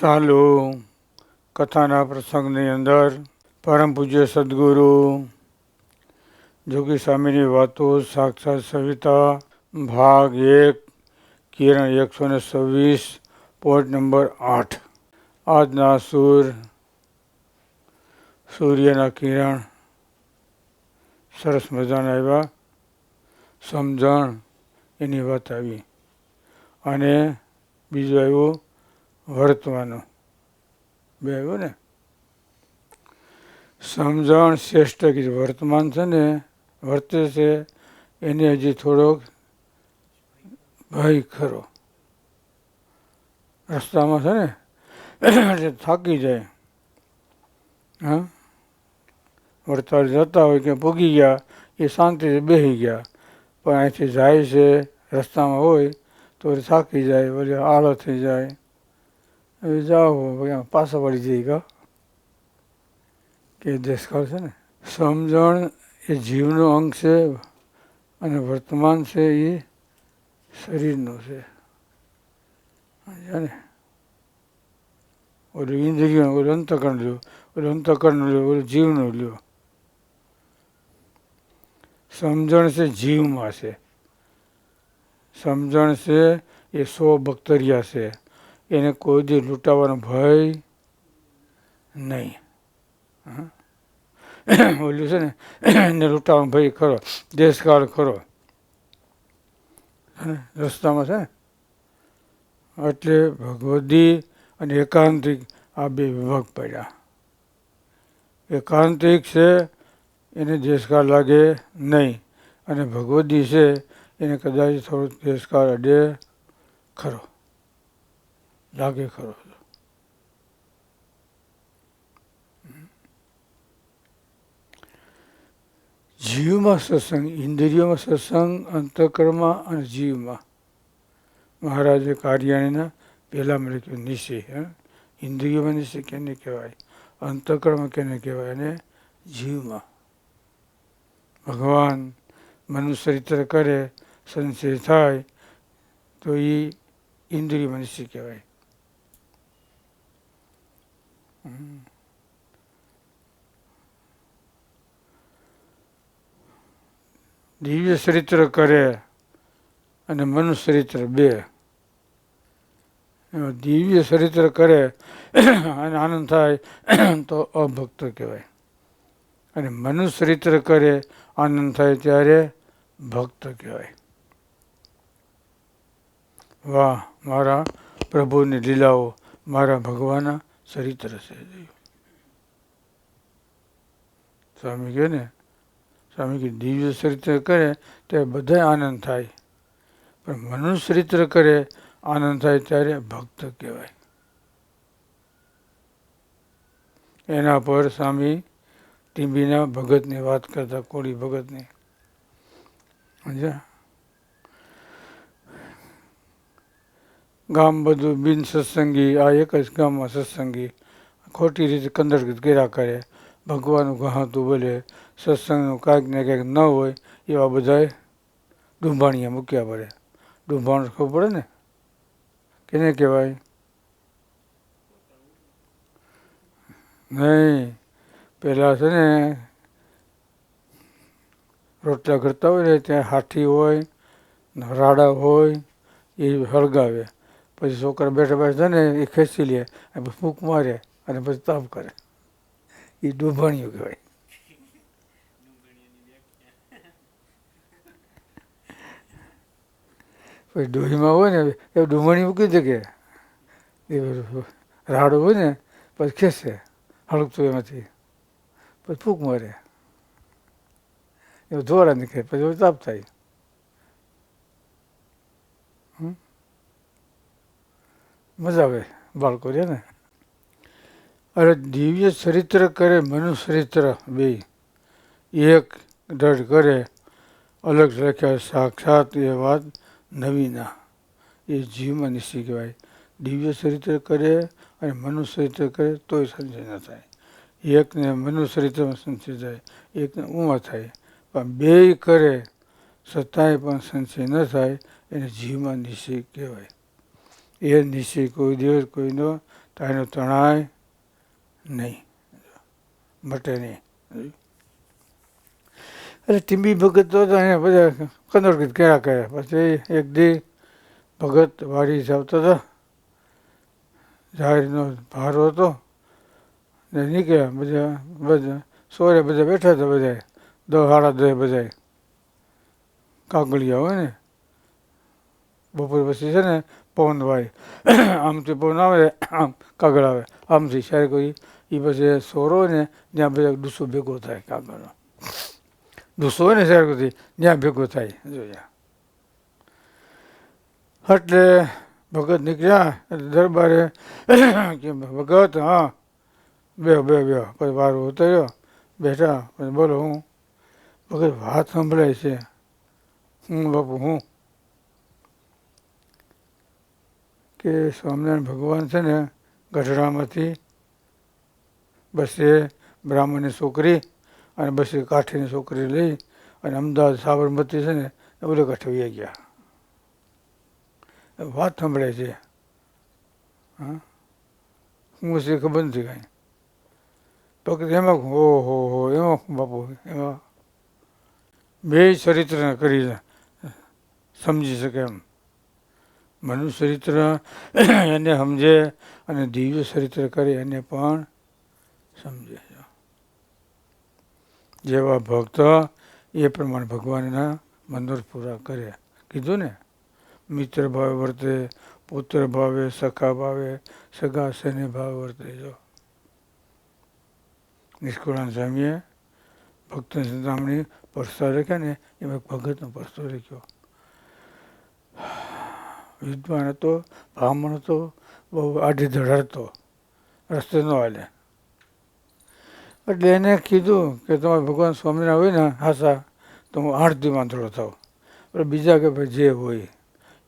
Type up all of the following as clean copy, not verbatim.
ચાલો કથાના પ્રસંગની અંદર પરમ પૂજ્ય સદગુરુ જોગી સ્વામીની વાતો સાક્ષાત સવિતા ભાગ 1 કિરણ 126 પોઈન્ટ નંબર 8. આજના સૂર્યના કિરણ સરસ મજાના આવ્યા, સમજણ એની વાત આવી, અને બીજું આવ્યું વર્તવાનું. બે આવ્યું ને. સમજણ શ્રેષ્ઠ કીધું, વર્તમાન છે ને વર્તે છે એને હજી થોડોક ભય ખરો. રસ્તામાં છે ને એટલે થાકી જાય. હા, વડતાલ જતા હોય કે પૂગી ગયા એ શાંતિથી બેસી ગયા, પણ અહીંથી જાય છે રસ્તામાં હોય તો થાકી જાય, વળી આળો થઈ જાય, હવે જાઓ પાછા વળી જઈ ગયા કે દેશકાળ છે ને. સમજણ એ જીવનો અંગ છે અને વર્તમાન છે એ શરીરનું છે. ને ઓલું ઇન્દ્રિય, ઓલું અંતકરણ લ્યો, ઓલું અંતકરણ લ્યો, ઓલું જીવનું લ્યો. સમજણ છે જીવમાં છે. સમજણ છે એ 100 બખ્તરિયા છે, એને કોઈ દી લૂંટાવાનો ભય નહીં. ઓલું છે ને એને લૂંટાવાનો ભય ખરો, દેશકાળ ખરો રસ્તામાં છે. એટલે ભગવદી અને એકાંતિક આ બે વિભાગ પડ્યા. એકાંતિક છે એને દેશકાળ લાગે નહીં, અને ભગવદી છે એને કદાચ થોડો દેશકાળ અડે ખરો, લાગે ખરો. જીવમાં સત્સંગ, ઇન્દ્રિયોમાં સત્સંગ, અંતઃકરણમાં અને જીવમાં. મહારાજે કાર્યાણીના પહેલામાં લખ્યું નિશ્ચય. ઇન્દ્રિયોમાં નિશ્ચય કેને કહેવાય, અંતઃકરણમાં કેને કહેવાય, અને જીવમાં. ભગવાન મનુષ્ય ચરિત્ર કરે, સંશય થાય તો એ ઇન્દ્રિયોમાં નિશ્ચય કહેવાય. દિવ્ય ચરિત્ર કરે અને મનુષ્ય ચરિત્ર બે. દિવ્ય ચરિત્ર કરે અને આનંદ થાય તો અભક્ત કહેવાય, અને મનુષ્ય ચરિત્ર કરે આનંદ થાય ત્યારે ભક્ત કહેવાય. વાહ, મારા પ્રભુની લીલાઓ, મારા ભગવાનના ચરિત્ર છે. સ્વામી કહે ને, સ્વામી કે દિવ્ય ચરિત્ર કરે ત્યારે બધા આનંદ થાય, પણ મનુષ્ય ચરિત્ર કરે આનંદ થાય ત્યારે ભક્ત કહેવાય. એના પર સ્વામી ટીંબીના ભગતની વાત કરતા, કોળી ભગતની. સમજ્યા? ગામ બધું બિન સત્સંગી, આ એક જ ગામમાં સત્સંગી, ખોટી રીતે કંદરગત કર્યા કરે, ભગવાનનું કહાતું બોલે, સત્સંગનું કાંઈક ને કાંઈક ન હોય એવા બધાએ ડુંભાણીયા મૂક્યા પડે. ડુંભાણ ખબર પડે ને કેને કહેવાય? નહીં, પેલા છે ને રોટલા કરતા હોય ને ત્યાં હાથી હોય, રાડા હોય, એ હળગાવે, પછી છોકરા બેઠા બેઠા ને એ ખેંચી લે, અને ફૂંક મારે અને પછી તાપ કરે, એ ડુંભાણીયું કહેવાય. પછી ડોહીમાં હોય ને એ ડુંભાણી મૂકી દે કે એ રાડો હોય ને પછી ખેંચે હળગતું એમાંથી, પછી ફૂંક મારે, એવું ધોરા નીકળે, પછી તાપ થાય. મજા આવે બાળકો છે ને. અરે દિવ્ય ચરિત્ર કરે, મનુષ્ય ચરિત્ર બે એક દ્રઢ કરે, અલગ રાખ્યા સાક્ષાત એ વાત નવીના, એ જીવમાં નિશ્ચય કહેવાય. દિવ્ય ચરિત્ર કરે અને મનુષ્ય ચરિત્ર કરે તોય સંશય ન થાય. એકને મનુષ્ય ચરિત્રમાં સંશય થાય, એકને ઉમા થાય, પણ બે કરે છતાંય પણ સંશય ન થાય એને જીવમાં નિશ્ચય કહેવાય. એ નિશ્ચય કોઈ દિવસ કોઈનો તો એનું તણાય નહીં, મટે નહીં. એટલે ટીંબી ભગત તો એને બધા કંદોરકીત કર્યા કરે. પછી એક દી ભગત વાડી આવતા હતા, જાહેરનો ભારો હતો ને નીકળ્યા. બધા સોરે બધા બેઠા હતા, બધા 10 સાડા 10 બધા કાગળિયા હોય ને, બપોર પછી છે ને પવન વાય, આમથી પવન આવે, આમ કાગળ આવે, આમથી શાયદ કોઈ એ પછી સોરો હોય ને ત્યાં બધા ડૂસો ભેગો થાય. કાગળનો ડૂસો હોય ને શાયદ કોઈ ત્યાં ભેગો થાય જોયા. એટલે ભગત નીકળ્યા એટલે દરબારે કે ભગત હા બે પછી વારો ઉતર્યો, બેઠા. પછી બોલો હું? ભગત વાત સંભળાય છે. હું બાપુ હું? કે સ્વામિનારાયણ ભગવાન છે ને ગઢડામાંથી બસ એ બ્રાહ્મણની છોકરી અને બસ એ કાઠીની છોકરી લઈ અને અમદાવાદ સાબરમતી છે ને એ બધે કાંઠે વહી ગયા. વાત સંભળાય છે. હા હું છે ખબર નથી કાંઈ. તો કે એમાં ઓહો એમાં બાપુ એમાં બે ચરિત્ર કરી સમજી શકે એમ. મનુષ્ય ચરિત્ર એને સમજે અને દિવ્ય ચરિત્ર કરે એને પણ સમજે. જેવા ભક્ત એ પ્રમાણે ભગવાનના મંદિર પૂરા કરે. કીધું ને, મિત્ર ભાવે વર્તે, પુત્ર ભાવે, સખા ભાવે, સગા સને ભાવે વર્તે. જો નિષ્કુળાન સ્વામીએ ભક્ત ચિંતામણી પરસ્તો લખ્યા ને એમાં ભગતનો પરસ્તો લખ્યો. વિદ્વાન હતો, બ્રાહ્મણ હતો, બહુ આડી ધડ રસ્તે ન હાલે. એટલે એને કીધું કે તમારે ભગવાન સ્વામિનારાયણ હોય ને હાસા તો હું 8 દી વાંધળો થાવ. એટલે બીજા કે ભાઈ જે હોય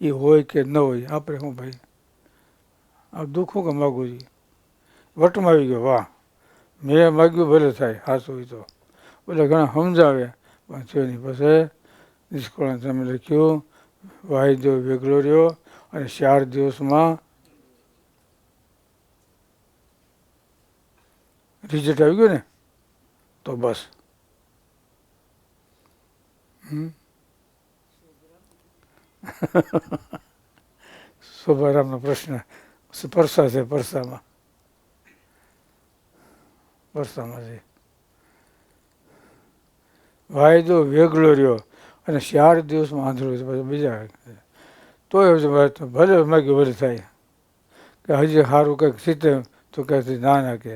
એ હોય કે ન હોય, આપણે શું ભાઈ આ દુઃખ શું કે માગું છું? વટમાં આવી ગયો. વાહ, મેં માગ્યું ભલે થાય, હાસું હોય તો. એટલે ઘણા સમજાવે પણ છે નહીં. પછી નિષ્કુળાન તમે લખ્યું વાયદો વેગળો રહ્યો અને 4 દિવસમાં રિઝલ્ટ આવી ગયું ને તો બસ. શોભારામનો પ્રશ્ન પરસા છે, પરસામાં છે વાયદો વેગળો રહ્યો અને 4 દિવસમાં આંધળો છે. પછી બીજા તો ભલે માગ્યું ભલે થાય કે હજી સારું કંઈક સીતે તો કહે ના કે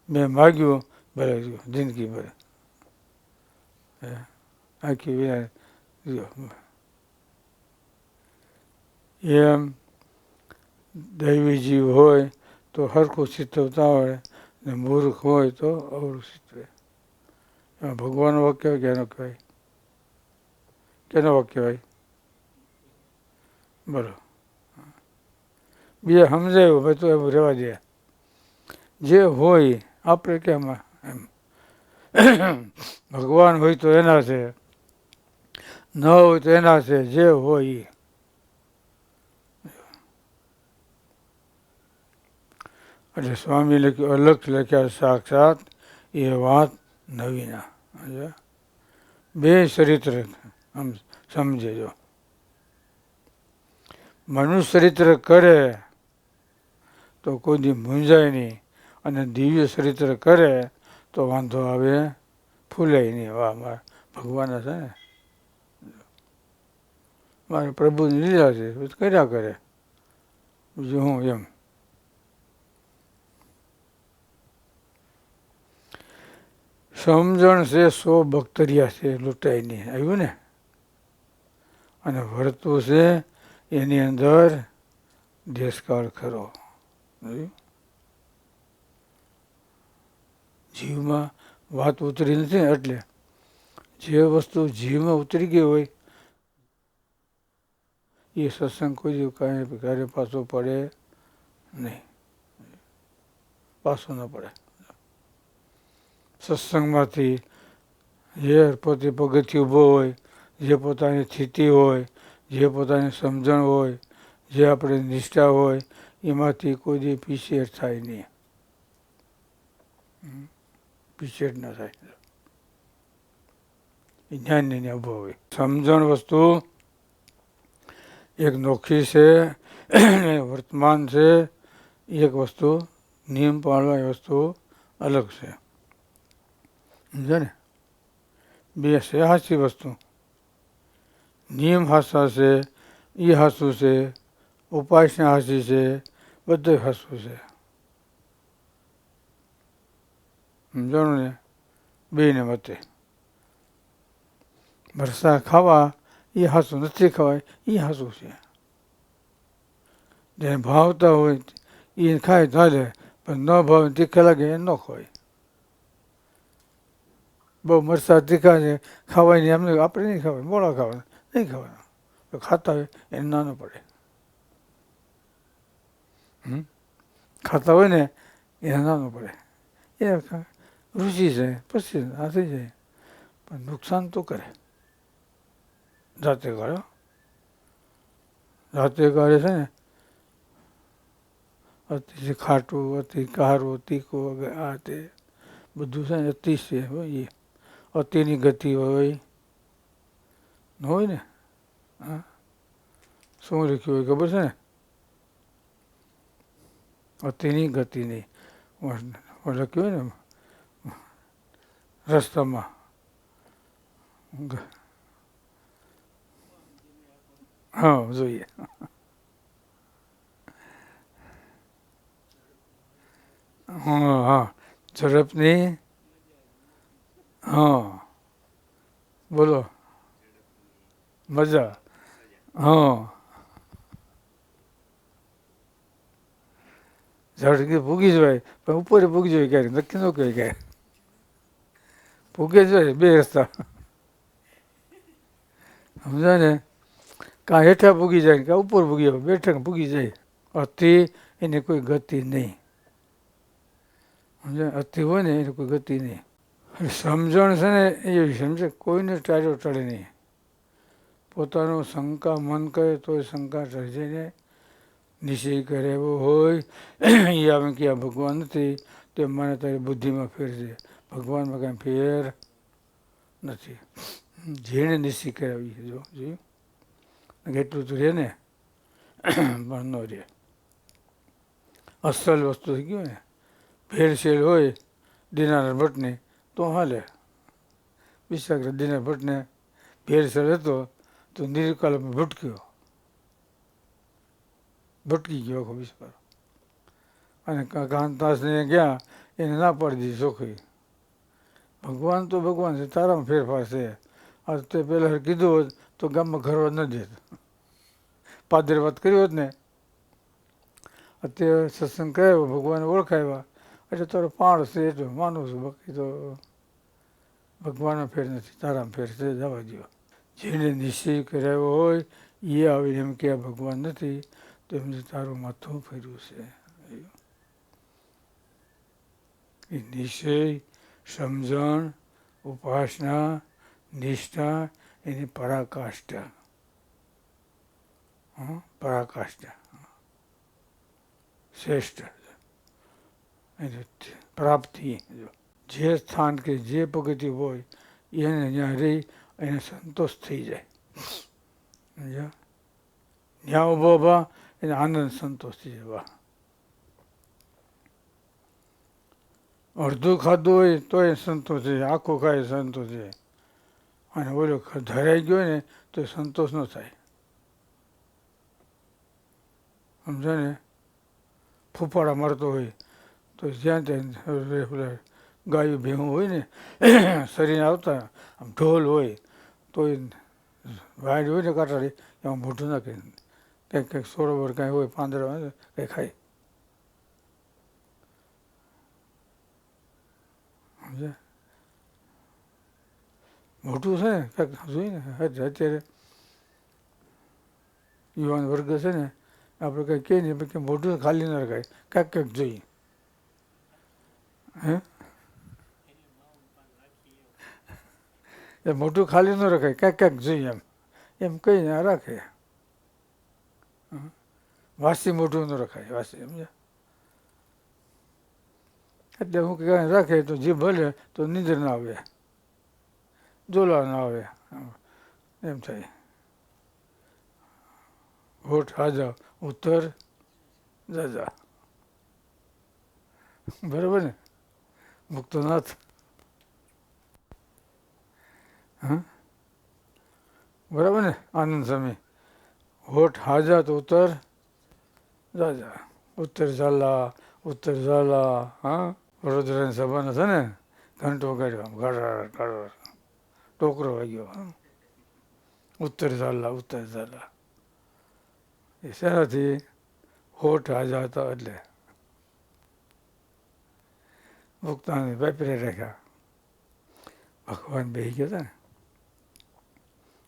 મેં માગ્યું ભલે જિંદગી ભરે આખી વિના. એમ દૈવી જીવ હોય તો હરખું ચિત્તવતા હોય ને મૂર્ખ હોય તો અવળું ચિત્વે. એમાં ભગવાનનો વાક્ય હોય કે એનો કહેવાય? કેનો વાક્ય હોય? બોલો. બીજા સમજાયું ભાઈ તો એવું રહેવા દે. જે હોય આપણે કેમ એમ ભગવાન હોય તો એના છે, ન હોય તો એના છે. જે હોય એટલે સ્વામી લખ્યું અલગ લખ્યા સાક્ષાત એ વાત નવીના. બે ચરિત્ર સમજેજો. મનુષ્ય ચરિત્ર કરે તો કોઈ દી મૂંઝાય નહીં અને દિવ્ય ચરિત્ર કરે તો વાંધો આવે ફૂલાય નહીં. વાહ મારા ભગવાન છે ને, મારે પ્રભુની લીલા છે કર્યા કરે બીજું હું એમ. સમજણ છે 100 બખ્તરિયા છે લૂંટાય નહીં. આવ્યું ને? અને વર્તું છે એની અંદર દેશકાળ ખરો. જીવમાં વાત ઉતરી નથી ને એટલે જે વસ્તુ જીવમાં ઉતરી ગઈ હોય એ સત્સંગ કોઈ કાંઈ ક્યારે પાછો પડે નહીં, પાછો ન પડે. સત્સંગમાંથી જે પોતે પગથિયું ઊભો હોય, જે પોતાની સ્થિતિ હોય, જે પોતાની સમજણ હોય, જે આપણે નિષ્ઠા હોય એમાંથી કોઈ દી પીછેહટ થાય નહીં. પીછેહટ ન થાય. એ જ્ઞાનની અભાવ હોય. સમજણ વસ્તુ એક નોખી છે, વર્તમાન છે. એક વસ્તુ નિયમ પાળવાની વસ્તુ અલગ છે. સમજે ને? બે છે હાચી વસ્તુ. નિયમ હાચા છે, એ હાચું છે. ઉપાસના હાચી છે, બધું હાચું છે. સમજાણું ને? બેને મતે મરચાં ખાવા એ હાચું, નથી ખવાય એ હાચું છે. જેને ભાવતા હોય એ ખાય ચાલે, પણ ન ભાવે તીખા લાગે એ ન ખવાય. બહુ મરચાં તીખા છે, ખાવાય નહીં એમને આપણે નહીં ખવાય, મોડા ખાવાના નહીં ખાવાના. તો ખાતા હોય એને ના ન પડે. ખાતા હોય ને એને ના ન પડે. એ રુચિ છે, પછી આ થઈ જાય, પણ નુકસાન તો કરે. જાતે કરે. જાતે કરે છે ને, અતિ ખાટું, અતિ કારું, તીખું, આ તે બધું છે ને અતિશય હોય. એ અતિની ગતિ હોય ન હોય ને? હા, શું લખ્યું હોય ખબર છે ને? અતિની ગતિ નહીં લખ્યું હોય ને રસ્તામાં. હા, જોઈએ. હા હા, ઝડપની. હા, બોલો. મજા. હા, ઝડકી ભૂગી જવાય, પણ ઉપર ભૂગી જાય ક્યારેક, નક્કી ન કહેવાય ક્યારેક. ભૂગે જાય બે રસ્તા. સમજાય ને? કાં હેઠા ભૂગી જાય, કાં ઉપર ભૂગી જાય, બેઠક ભૂગી જાય. અતિ એની કોઈ ગતિ નહીં. સમજાય? અતિ હોય ને એની કોઈ ગતિ નહીં. સમજણ છે ને એ સમજે કોઈને ટાળ્યો ટળે નહીં. પોતાનું શંકા મન કરે તો શંકા ટળી જાય ને. નિશ્ચય કરે એવો હોય એ આવે કે આ ભગવાન નથી, તે મને તારી બુદ્ધિમાં ફેર છે. ભગવાનમાં કાંઈ ફેર નથી. જેણે નિશ્ચય કરાવી જો જોયું એટલું તો રહે ને, પણ ન રહે. અસલ વસ્તુ થઈ ગયું ને. ભેળસેળ હોય દિનાર ભટ્ટને તો હાલે. વિશાખ દિનાર ભટ્ટને ભેળસેળ હતો તો નિર્કાલમાં ભટક્યો, ભટકી ગયો આખો વિસ્તાર. અને કાંતાસને ગયા એને ના પાડી દીધી ચોખ્ખી. ભગવાન તો ભગવાન છે, તારામાં ફેરફાર છે. આ તે પહેલાં કીધું હોત તો ગામમાં ઘરવા ન દેત. પાદરે વાત કરી હોત ને, અત્યારે સત્સંગ કરાવ્યો, ભગવાન ઓળખાવ્યા એટલે તારો પાળ છે એટલું માનું છું. બાકી તો ભગવાનનો ફેર નથી, તારામાં ફેર છે, જવા દો. જેને નિશ્ચય કરાવ્યો હોય એ આવીને એમ કે આ ભગવાન નથી, તો એમને તારું માથું ફેર્યું છે. એ નિશ્ચય, સમજણ, ઉપાસના, નિષ્ઠા એની પરાકાષ્ઠા. પરાકાષ્ઠા શ્રેષ્ઠ એની પ્રાપ્તિ. જે સ્થાન કે જે પગતિ હોય એને ત્યાં રહી એને સંતોષ થઈ જાય. ત્યાં ઉભો ઉભા એને આનંદ સંતોષ થઈ જાય. વાહ! અડધું ખાધું હોય તો એ સંતોષ છે, આખું ખાય સંતોષ છે. અને ઓલો ધરાઈ ગયો ને તો એ સંતોષ ન થાય. સમજાય ને? ફૂફાડા મારતો હોય તો જ્યાં ત્યાં ગાયું ભેહું હોય ને શરીર આવતા આમ ઢોલ હોય તો એ વાડ હોય ને કાંટાળી એમાં મોઢું નાખે, કંઈક કંઈક સરોવર કાંઈ હોય પાંદડા કંઈ ખાય. સમજાય? મોટું છે ને કંઈક જોઈ ને અત્યારે યુવાન વર્ગ છે ને આપણે કંઈ કહીએ ને કે મોઢું ખાલી ન રખાય, કાંઈક કંઈક જોઈએ. હે એ મોઢું ખાલી ન રખાય, કાંઈક કાંઈક જોઈએ એમ એમ કહીને રાખે. વાસી મોઢું ન રખાય, વાસી સમજ્યા. એટલે હું કાંઈ રાખે તો જીભ ભલે તો નીંદર ના આવે, જોલા ના આવે, એમ થાય. હોઠ હાજા ઉત્તર જાજા, બરાબર ને મુક્તનાથ. હા બરાબર ને આનંદ સ્વામી, હોઠ હાજા તો ઉત્તર જાજા, ઉત્તર ઝાલા. હા વડોદરાની સભાને છે ને ઘંટો કાઢ્યો, ઘર ઘર ટોકરો વાગ્યો, ઉત્તર ઝાલા. એ શેનાથી? હોઠ હાજા હતા એટલે મુક્તાની વેપરે રાખ્યા. ભગવાન બેસી ગયા હતા ને,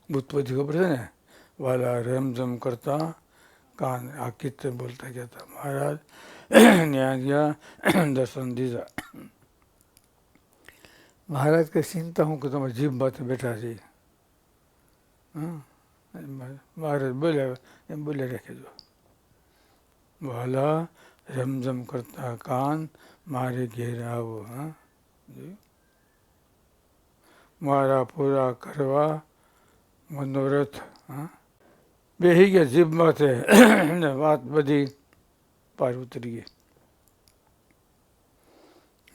બુદ્ધપતિ ખબર છે ને, વાલા રેમઝમ કરતા કાન આ કીર્તન બોલતા ગયા હતા. મહારાજ ત્યાં ગયા, દર્શન દીધા. મહારાજ કે ચિંતા હું કે તમારી જીભ માથે બેઠા છે. મહારાજ બોલ્યા એમ બોલ્યા રાખે જો, વાલા રમઝમ કરતા કાન મારે ઘેર આવો. હા મારા પૂરા કરવા મનોરથ. હા બેસી ગયા જીભ માથે ને વાત બધી પાર ઉતરી ગઈ.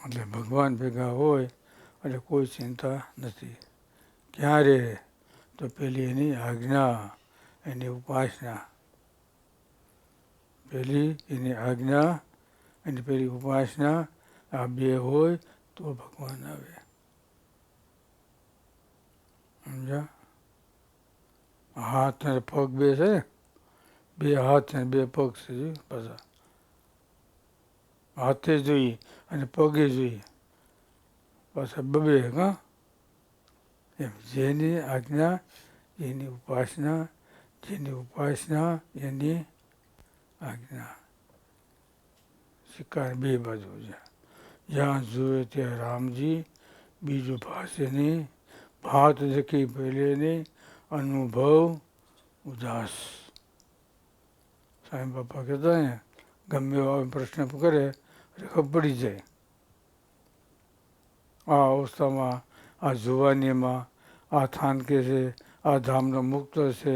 એટલે ભગવાન ભેગા હોય એટલે કોઈ ચિંતા નથી. ક્યારે? તો પેલી એની આજ્ઞા, એની ઉપાસના. પેલી એની આજ્ઞા અને પેલી ઉપાસના, આ બે હોય તો ભગવાન આવે. સમજ્યા? હાથ અને પગ બે છે ને, બે હાથ અને બે પગ છે પાછા. હાથે જોઈએ અને પગે જોઈએ પાછા બબે. હા એમ જેની આજ્ઞા એની ઉપાસના, જેની ઉપાસના એની આજ્ઞા. શિકાર બે બાજુ છે. જ્યાં જુએ ત્યાં રામજી, બીજું ભાષે નહીં. ભાત જકી પહેલે નહીં, અનુભવ ઉદાસ. સાંઈ બાપા કહેતા ને, ગમે એવો પ્રશ્ન કરે ખબર પડી જાય. આ અવસ્થામાં, આ જુવાનીમાં, આ થાનકે છે, આ ધામનો મુક્ત છે,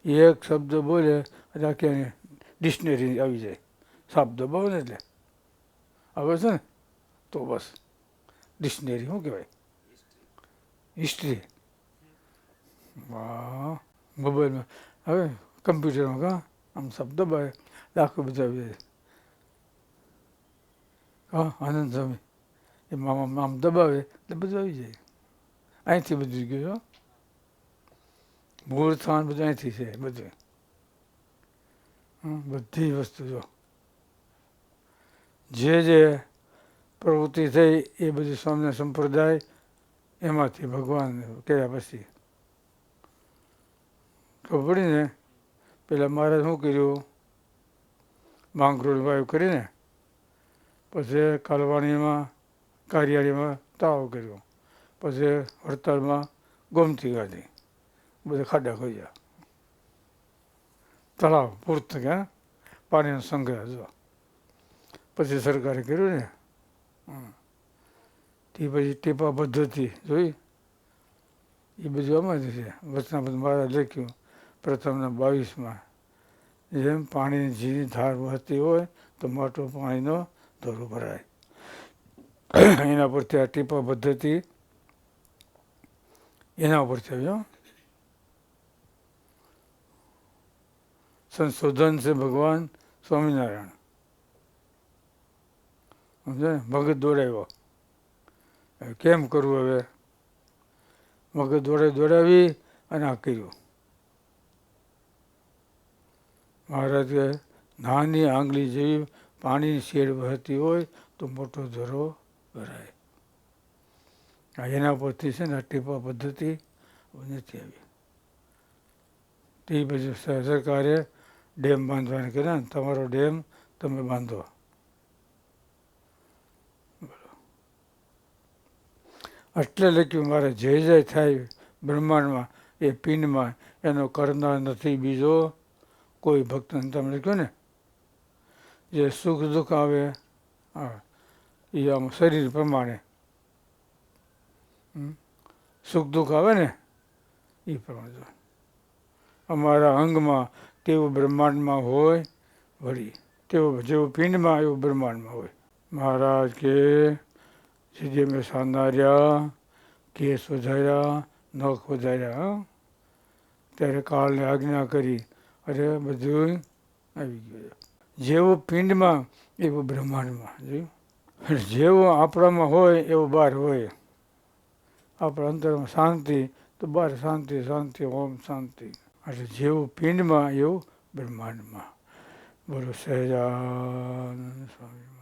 એક શબ્દ બોલે એટલે આખી ડિક્શનરી આવી જાય. શબ્દ બોલે ને એટલે આવે છે ને, તો બસ ડિક્શનરી. શું કહેવાય? હિસ્ટ્રી. વાહ મોબાઈલમાં હવે કમ્પ્યુટરમાં કાં આમ શબ્દ બાય આખું બધું આવી જાય. હા આનંદ સ્વામી એમાં આમ દબાવે એટલે બધું આવી જાય. અહીંથી બધું ગયું. મૂળ સ્થાન બધું અહીંથી છે બધું. બધી વસ્તુ જો જે પ્રવૃત્તિ થઈ એ બધી સ્વામિનારાયણ સંપ્રદાય એમાંથી ભગવાન કયા પછી ખબર પડી ને. પેલા મહારાજ શું કર્યું? માંગરોળ વાયુ કરીને પછી કાલવાણીમાં કારિયાળીમાં તાવ કર્યો, પછી હડતાલમાં ગોમતી ગાધી, બધા ખાડા ખોયા, તળાવ પૂર્ત ગયા, પાણીનો સંગ્રહ જો. પછી સરકારે કર્યું ને તે પછી ટીપા પદ્ધતિ જોઈ, એ બધું આમાંથી છે. વચનામૃત મહારાજ લખ્યું પ્રથમના 22માં, જેમ પાણીની ઝીણી ધાર વહેતી હોય તો મોટો પાણીનો ધોરો ભરાય. એના પરથી આ ટીપા પદ્ધતિ એના ઉપરથી આવ્યો. સંશોધન છે ભગવાન સ્વામિનારાયણ. સમજે ને? મગજ દોડાવ્યો કેમ કરવું હવે? મગજ દોડાવી અને આ કર્યું. મહારાજ કે નાની આંગળી જેવી પાણીની શેડ વહેતી હોય તો મોટો ધરો ભરાય. એના પરથી છે ને ટીપા પદ્ધતિ નથી આવી. તે પછી સરકારે ડેમ બાંધવાની કર્યા ને, તમારો ડેમ તમે બાંધો. એટલે લખ્યું મારે જે થાય બ્રહ્માંડમાં એ પિંડમાં એનો કરનાર નથી બીજો કોઈ ભક્તને તમે કહો ને જે સુખ દુઃખ આવે હા એ આમ શરીર પ્રમાણે સુખ દુઃખ આવે ને એ પ્રમાણે અમારા અંગમાં તેવું બ્રહ્માંડમાં હોય વળી જેવું પિંડમાં એવું બ્રહ્માંડમાં હોય. મહારાજ કે સીધે મેં સાંધાર્યા કેસ વધાર્યા નખ વધાર્યા ત્યારે કાળને આજ્ઞા કરી અરે બધું આવી ગયું. જેવું પિંડમાં એવું બ્રહ્માંડમાં જોયું. જેવું આપણામાં હોય એવું બહાર હોય. આપણા અંતરમાં શાંતિ તો બહાર શાંતિ શાંતિ ઓમ શાંતિ. એટલે જેવું પિંડમાં એવું બ્રહ્માંડમાં. બોલો સહજાનંદ સ્વામી.